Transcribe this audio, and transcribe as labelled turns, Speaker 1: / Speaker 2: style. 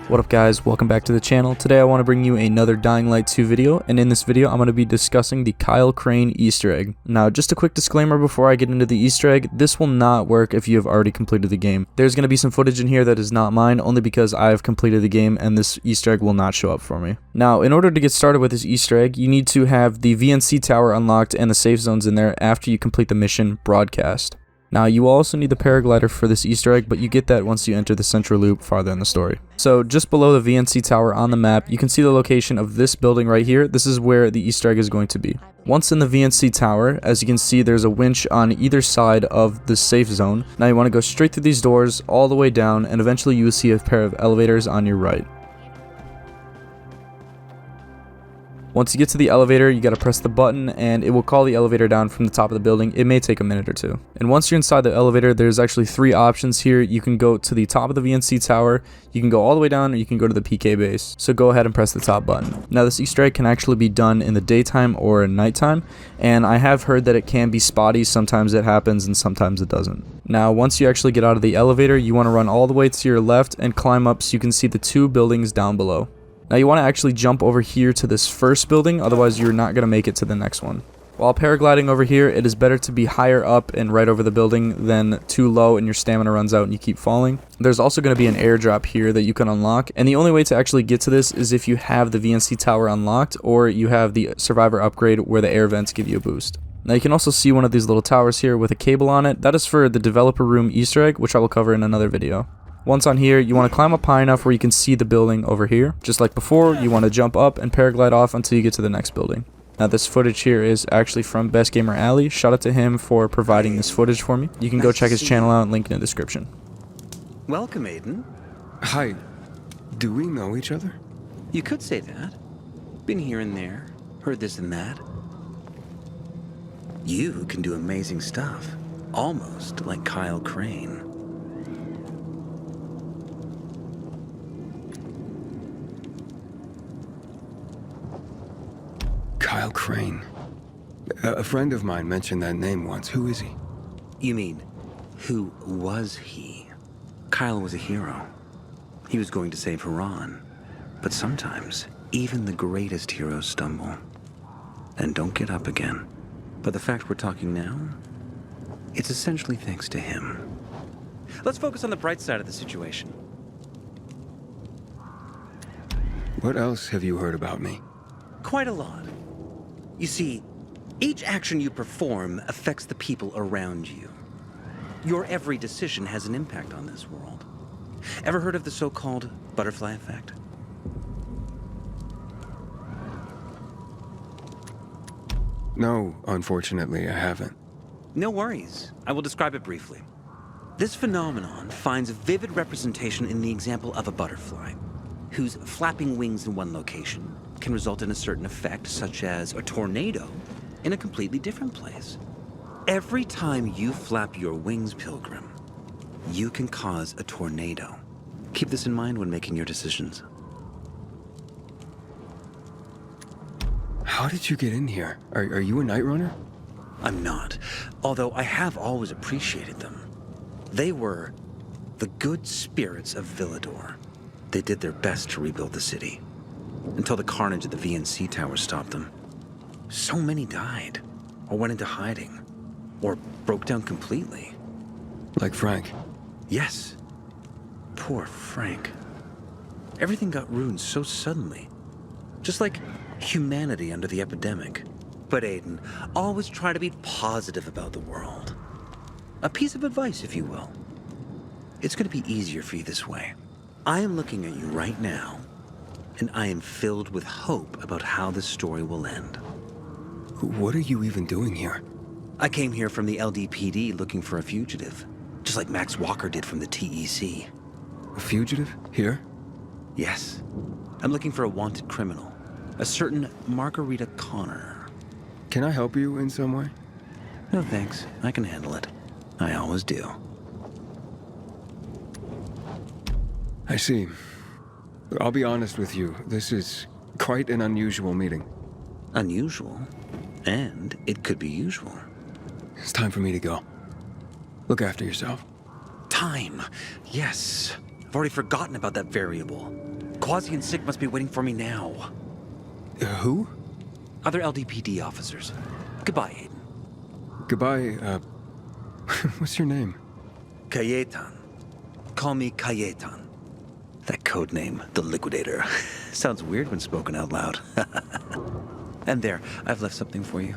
Speaker 1: What up guys, welcome back to the channel. Today I want to bring you another Dying Light 2 video, and in this video I'm going to be discussing the Kyle Crane Easter egg. Now just a quick disclaimer before I get into the Easter egg, this will not work if you have already completed the game. There's going to be some footage in here that is not mine, only because I have completed the game and this Easter egg will not show up for me. Now in order to get started with this Easter egg, you need to have the VNC tower unlocked and the safe zones in there after you complete the mission Broadcast. Now you will also need the paraglider for this Easter egg, but you get that once you enter the central loop farther in the story. So just below the VNC tower on the map, you can see the location of this building right here. This is where the Easter egg is going to be. Once in the VNC tower, as you can see, there's a winch on either side of the safe zone. Now you want to go straight through these doors all the way down, and eventually you will see a pair of elevators on your right. Once you get to the elevator, you gotta press the button and it will call the elevator down from the top of the building. It may take a minute or two. And once you're inside the elevator, there's actually three options here. You can go to the top of the VNC tower, you can go all the way down, or you can go to the PK base. So go ahead and press the top button. Now this Easter egg can actually be done in the daytime or at nighttime, and I have heard that it can be spotty. Sometimes it happens and sometimes it doesn't. Now once you actually get out of the elevator, you want to run all the way to your left and climb up so you can see the two buildings down below. Now you want to actually jump over here to this first building, otherwise you're not going to make it to the next one. While paragliding over here, it is better to be higher up and right over the building than too low and your stamina runs out and you keep falling. There's also going to be an airdrop here that you can unlock, and the only way to actually get to this is if you have the VNC tower unlocked or you have the survivor upgrade where the air vents give you a boost. Now you can also see one of these little towers here with a cable on it. That is for the developer room Easter egg, which I will cover in another video. Once on here, you want to climb up high enough where you can see the building over here. Just like before, you want to jump up and paraglide off until you get to the next building. Now this footage here is actually from Best Gamer Ali. Shout out to him for providing this footage for me. You can go check his channel out, link in the description.
Speaker 2: Welcome, Aiden.
Speaker 3: Hi. Do we know each other?
Speaker 2: You could say that. Been here and there, heard this and that. You can do amazing stuff. Almost like Kyle Crane.
Speaker 3: Kyle Crane. A friend of mine mentioned that name once. Who is he?
Speaker 2: You mean, who was he? Kyle was a hero. He was going to save Haran. But sometimes, even the greatest heroes stumble. And don't get up again. But the fact we're talking now, it's essentially thanks to him. Let's focus on the bright side of the situation.
Speaker 3: What else have you heard about me?
Speaker 2: Quite a lot. You see, each action you perform affects the people around you. Your every decision has an impact on this world. Ever heard of the so-called butterfly effect?
Speaker 3: No, unfortunately, I haven't.
Speaker 2: No worries. I will describe it briefly. This phenomenon finds vivid representation in the example of a butterfly, whose flapping wings in one location can result in a certain effect, such as a tornado, in a completely different place. Every time you flap your wings, Pilgrim, you can cause a tornado. Keep this in mind when making your decisions.
Speaker 3: How did you get in here? Are you a Night Runner?
Speaker 2: I'm not, although I have always appreciated them. They were the good spirits of Villedor. They did their best to rebuild the city, until the carnage at the VNC tower stopped them. So many died, or went into hiding, or broke down completely.
Speaker 3: Like Frank?
Speaker 2: Yes. Poor Frank. Everything got ruined so suddenly. Just like humanity under the epidemic. But Aiden, always try to be positive about the world. A piece of advice, if you will. It's going to be easier for you this way. I am looking at you right now, and I am filled with hope about how this story will end.
Speaker 3: What are you even doing here?
Speaker 2: I came here from the LDPD looking for a fugitive, just like Max Walker did from the TEC.
Speaker 3: A fugitive? Here?
Speaker 2: Yes. I'm looking for a wanted criminal, a certain Margarita Connor.
Speaker 3: Can I help you in some way?
Speaker 2: No thanks, I can handle it. I always do.
Speaker 3: I see. I'll be honest with you. This is quite an unusual meeting.
Speaker 2: Unusual? And it could be usual.
Speaker 3: It's time for me to go. Look after yourself.
Speaker 2: Time. Yes. already forgotten about that variable. Quasi and Sick must be waiting for me now.
Speaker 3: Who?
Speaker 2: Other LDPD officers. Goodbye, Aiden.
Speaker 3: Goodbye, what's your name?
Speaker 2: Cayetan. Call me Cayetan. That code name, the Liquidator, sounds weird when spoken out loud. And there, I've left something for you.